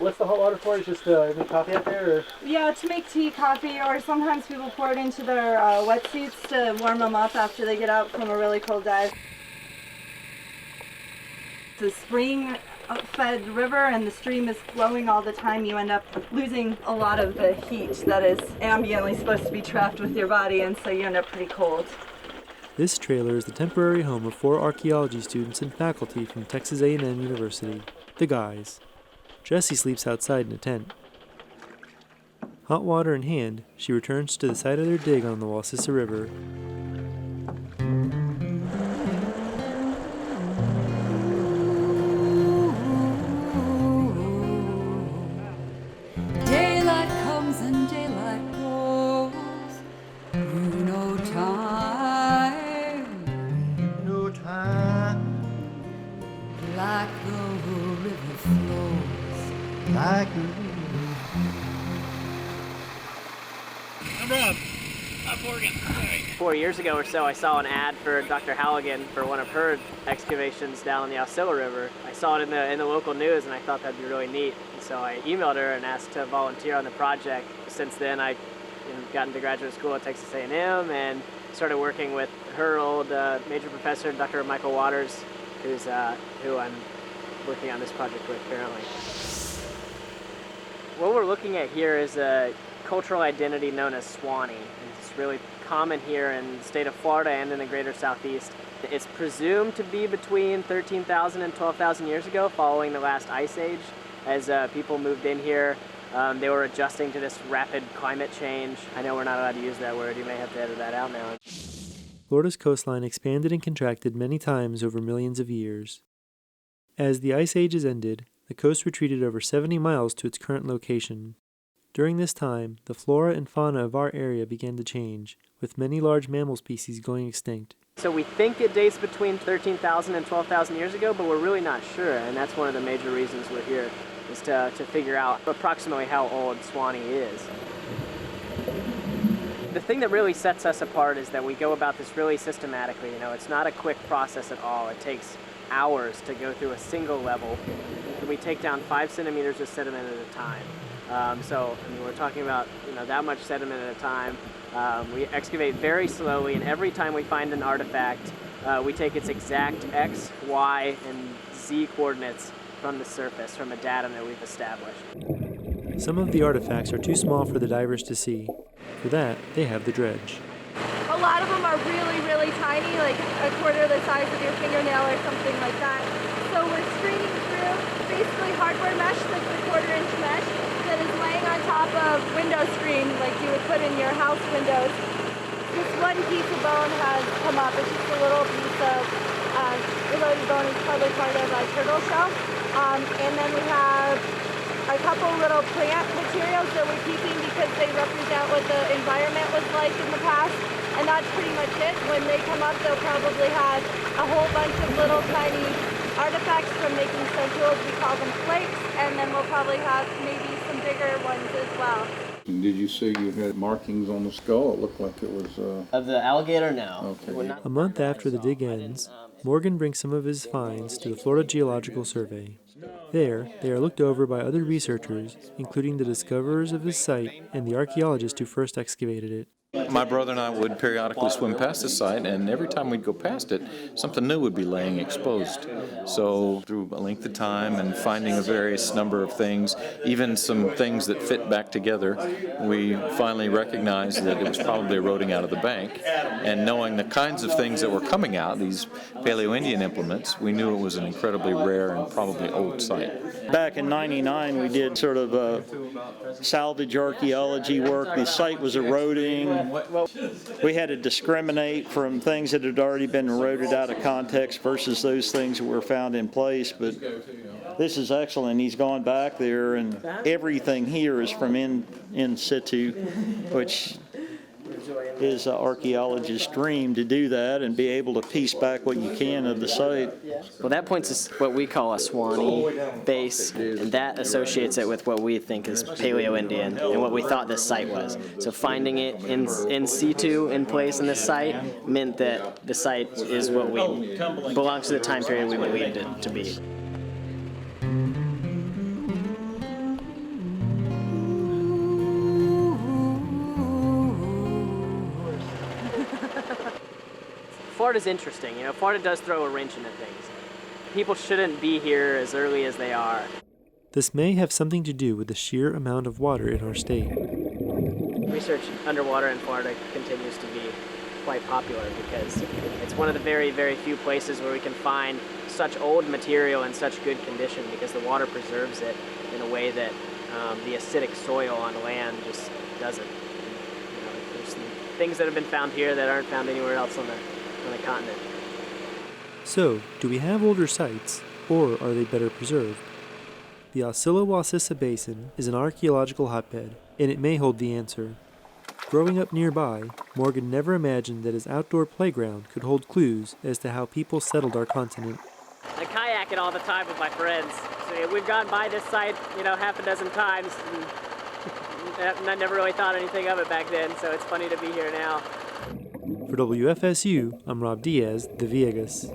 What's the hot water for? Is just to make coffee out there? Or? Yeah, to make tea, coffee, or sometimes people pour it into their wetsuits to warm them up after they get out from a really cold dive. It's a spring-fed river, and the stream is flowing all the time. You end up losing a lot of the heat that is ambiently supposed to be trapped with your body, and so you end up pretty cold. This trailer is the temporary home of 4 archaeology students and faculty from Texas A&M University, the guys. Jessie sleeps outside in a tent. Hot water in hand, she returns to the site of their dig on the Wacissa River. Daylight comes and daylight goes, through no time, like the river flows, like a river. I'm Rob. I'm Morgan. 4 years ago or so, I saw an ad for Dr. Halligan for one of her excavations down the Wacissa River. I saw it in the local news, and I thought that'd be really neat. And so I emailed her and asked to volunteer on the project. Since then, I got into graduate school at Texas A&M and started working with her old major professor, Dr. Michael Waters, who I'm working on this project with currently. What we're looking at here is a cultural identity known as Suwannee. It's really common here in the state of Florida and in the greater southeast. It's presumed to be between 13,000 and 12,000 years ago, following the last ice age. As people moved in here, they were adjusting to this rapid climate change. I know we're not allowed to use that word. You may have to edit that out now. Florida's coastline expanded and contracted many times over millions of years. As the ice ages ended, the coast retreated over 70 miles to its current location. During this time, the flora and fauna of our area began to change, with many large mammal species going extinct. So we think it dates between 13,000 and 12,000 years ago, but we're really not sure, and that's one of the major reasons we're here, is to figure out approximately how old Suwannee is. The thing that really sets us apart is that we go about this really systematically. It's not a quick process at all. It takes hours to go through a single level. We take down 5 centimeters of sediment at a time. We're talking about that much sediment at a time. We excavate very slowly, and every time we find an artifact, we take its exact X, Y, and Z coordinates from the surface, from a datum that we've established. Some of the artifacts are too small for the divers to see. For that, they have the dredge. A lot of them are really, really tiny, like a quarter the size of your fingernail or something like that. So we're screening through basically hardware mesh, that's a 1/4-inch mesh, that is laying on top of window screen like you would put in your house windows. This one piece of bone has come up. It's just a little piece of eroded bone. It's probably part of a turtle shell. And then we have a couple little plant materials that we're keeping because they represent what the environment was like in the past. And that's pretty much it. When they come up, they'll probably have a whole bunch of little tiny artifacts from making stone tools. We call them flakes. And then we'll probably have maybe some bigger ones as well. And did you say you had markings on the skull? It looked like it was... Of the alligator, no. Okay. A month after the dig ends, Morgan brings some of his finds to the Florida Geological Survey. There, they are looked over by other researchers, including the discoverers of this site and the archaeologist who first excavated it. My brother and I would periodically swim past the site, and every time we'd go past it, something new would be laying exposed. So through a length of time and finding a various number of things, even some things that fit back together, we finally recognized that it was probably eroding out of the bank. And knowing the kinds of things that were coming out, these Paleo-Indian implements, we knew it was an incredibly rare and probably old site. Back in '99, we did sort of salvage archaeology work. The site was eroding. We had to discriminate from things that had already been eroded out of context versus those things that were found in place. But this is excellent. He's gone back there, and everything here is from in situ, which is an archaeologist's dream, to do that and be able to piece back what you can of the site. Well, that points to what we call a Suwannee base, and that associates it with what we think is Paleo-Indian and what we thought this site was. So finding it in situ, in place in this site, meant that the site is what belongs to the time period we believed it to be. Florida's interesting. You know, Florida does throw a wrench into things. People shouldn't be here as early as they are. This may have something to do with the sheer amount of water in our state. Research underwater in Florida continues to be quite popular because it's one of the very, very few places where we can find such old material in such good condition because the water preserves it in a way that the acidic soil on land just doesn't. You know, there's some things that have been found here that aren't found anywhere else on the continent. So, do we have older sites, or are they better preserved? The Wacissa Basin is an archaeological hotbed, and it may hold the answer. Growing up nearby, Morgan never imagined that his outdoor playground could hold clues as to how people settled our continent. I kayak it all the time with my friends. So we've gone by this site, you know, half a dozen times, and I never really thought anything of it back then, so it's funny to be here now. For WFSU, I'm Rob Diaz, the Viegas.